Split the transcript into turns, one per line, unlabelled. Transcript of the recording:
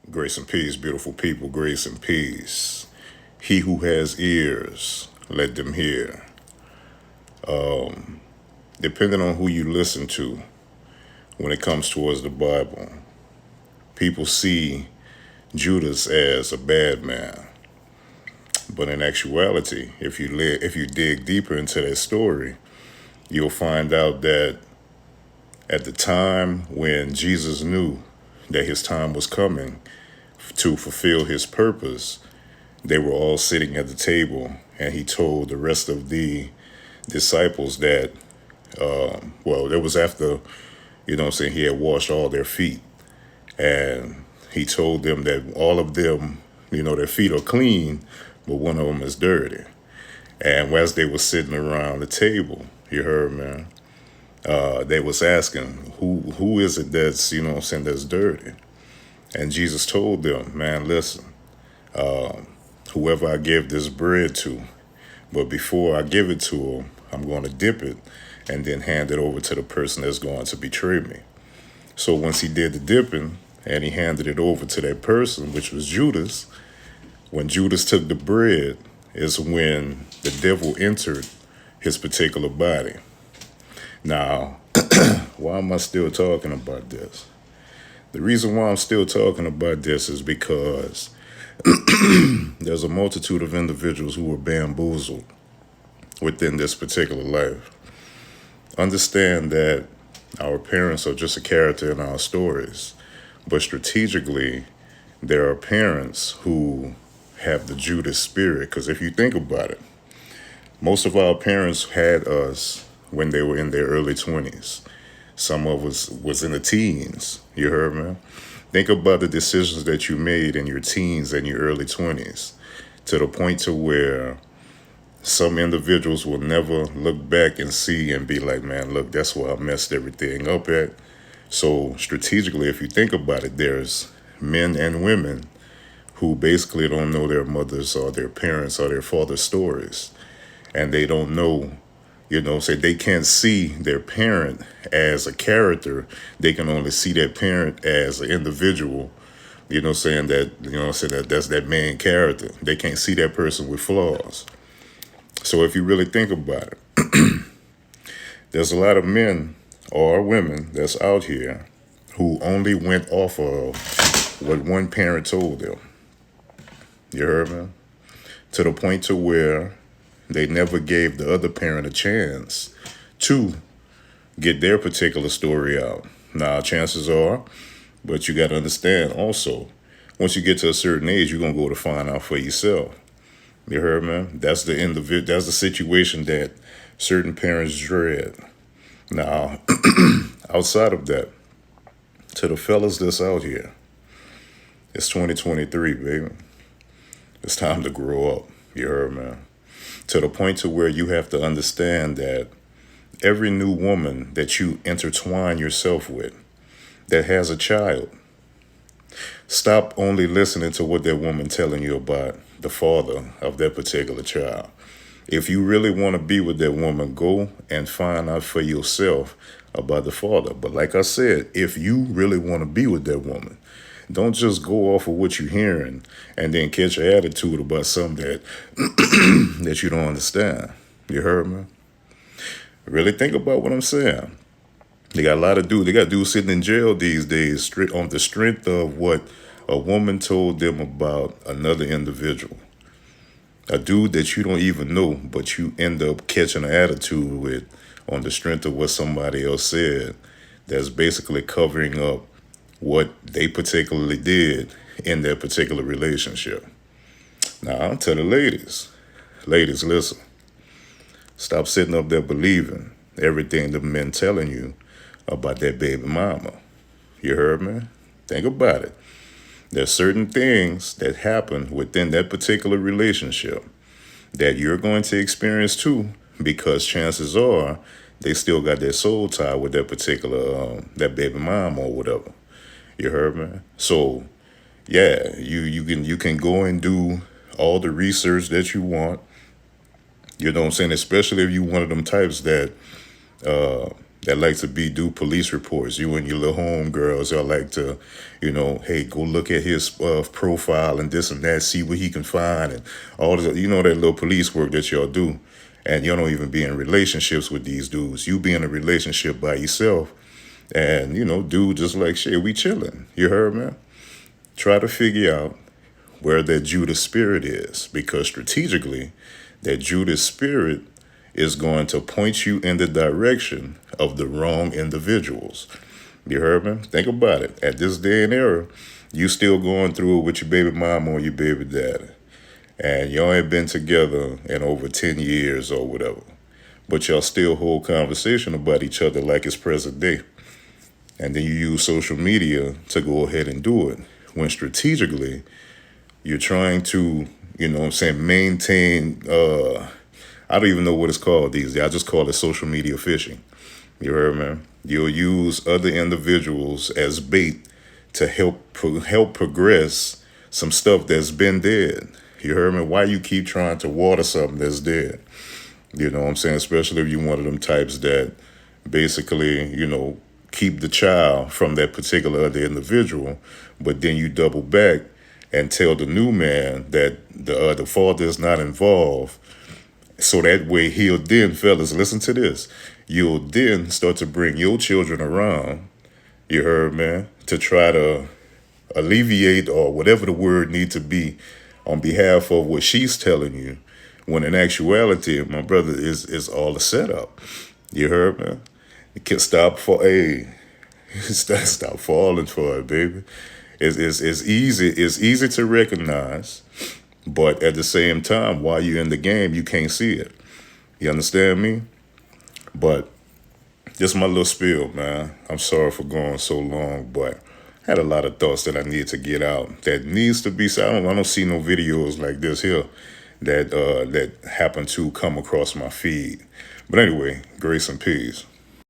Grace and peace, beautiful people, grace and peace. He who has ears, let them hear. Depending on who you listen to when it comes towards the Bible, people see Judas as a bad man. But in actuality, if you dig deeper into that story, you'll find out that at the time when Jesus knew that his time was coming to fulfill his purpose, they were all sitting at the table, and he told the rest of the disciples that, it was after, he had washed all their feet. And he told them that all of them, their feet are clean, but one of them is dirty. And as they were sitting around the table, you heard, man, they was asking, who is it that's, that's dirty? And Jesus told them, man, listen, whoever I give this bread to, but before I give it to him, I'm going to dip it and then hand it over to the person that's going to betray me. So once he did the dipping and he handed it over to that person, which was Judas, when Judas took the bread is when the devil entered his particular body. Now, why am I still talking about this? The reason why I'm still talking about this is because there's a multitude of individuals who were bamboozled within this particular life. Understand that our parents are just a character in our stories, but strategically, there are parents who have the Judas spirit. Because if you think about it, most of our parents had us when they were in their early 20s. Some of us was in the teens. You heard me? Think about the decisions that you made in your teens and your early 20s, to the point to where some individuals will never look back and see and be like, man, look, that's where I messed everything up at. So strategically, if you think about it, there's men and women who basically don't know their mothers or their parents or their father's stories. And they don't know, say they can't see their parent as a character. They can only see that parent as an individual, saying that that's that main character. They can't see that person with flaws. So if you really think about it, there's a lot of men or women that's out here who only went off of what one parent told them. You heard me? To the point to where they never gave the other parent a chance to get their particular story out. Now, chances are, but you got to understand also, once you get to a certain age, you're going to go to find out for yourself. You heard me? That's that's the situation that certain parents dread. Now, outside of that, to the fellas that's out here, it's 2023, baby. It's time to grow up. You heard me? To the point to where you have to understand that every new woman that you intertwine yourself with that has a child, stop only listening to what that woman telling you about the father of that particular child. If you really want to be with that woman, go and find out for yourself about the father. But like I said, if you really want to be with that woman, don't just go off of what you're hearing and then catch an attitude about something that that you don't understand. You heard me? Really think about what I'm saying. They got a lot of dudes. They got dudes sitting in jail these days on the strength of what a woman told them about another individual. A dude that you don't even know, but you end up catching an attitude with on the strength of what somebody else said, that's basically covering up what they particularly did in their particular relationship. Now, I'll tell the ladies, listen, stop sitting up there believing everything the men telling you about that baby mama. You heard me? Think about it. There's certain things that happen within that particular relationship that you're going to experience too, because chances are they still got their soul tie with that particular that baby mom or whatever. You heard me? So yeah, you can go and do all the research that you want. You know what I'm saying? Especially if you one of them types that that like to do police reports. You and your little homegirls are like to, hey, go look at his profile and this and that, see what he can find and all this, that little police work that y'all do. And you don't even be in relationships with these dudes. You be in a relationship by yourself. And, dude, just like, shit, we chilling. You heard, man? Try to figure out where that Judas spirit is, because strategically, that Judas spirit is going to point you in the direction of the wrong individuals. You heard me? Think about it. At this day and era, you still going through it with your baby mama or your baby daddy. And y'all ain't been together in over 10 years or whatever. But y'all still hold conversation about each other like it's present day. And then you use social media to go ahead and do it. When strategically, you're trying to, maintain, I don't even know what it's called these days. I just call it social media phishing. You heard, man? You'll use other individuals as bait to help progress some stuff that's been dead. You heard me? Why you keep trying to water something that's dead? You know what I'm saying? Especially if you're one of them types that basically, keep the child from that particular other individual, but then you double back and tell the new man that the father is not involved. So that way he'll then, fellas, listen to this. You'll then start to bring your children around, you heard, man, to try to alleviate or whatever the word need to be on behalf of what she's telling you, when in actuality, my brother, is all a setup. You heard, man? You can't stop stop falling for it, baby. It's easy to recognize, but at the same time, while you're in the game, you can't see it. You understand me? But just my little spiel, man. I'm sorry for going so long, but I had a lot of thoughts that I need to get out. That needs to be said. I don't see no videos like this here that happen to come across my feed. But anyway, grace and peace.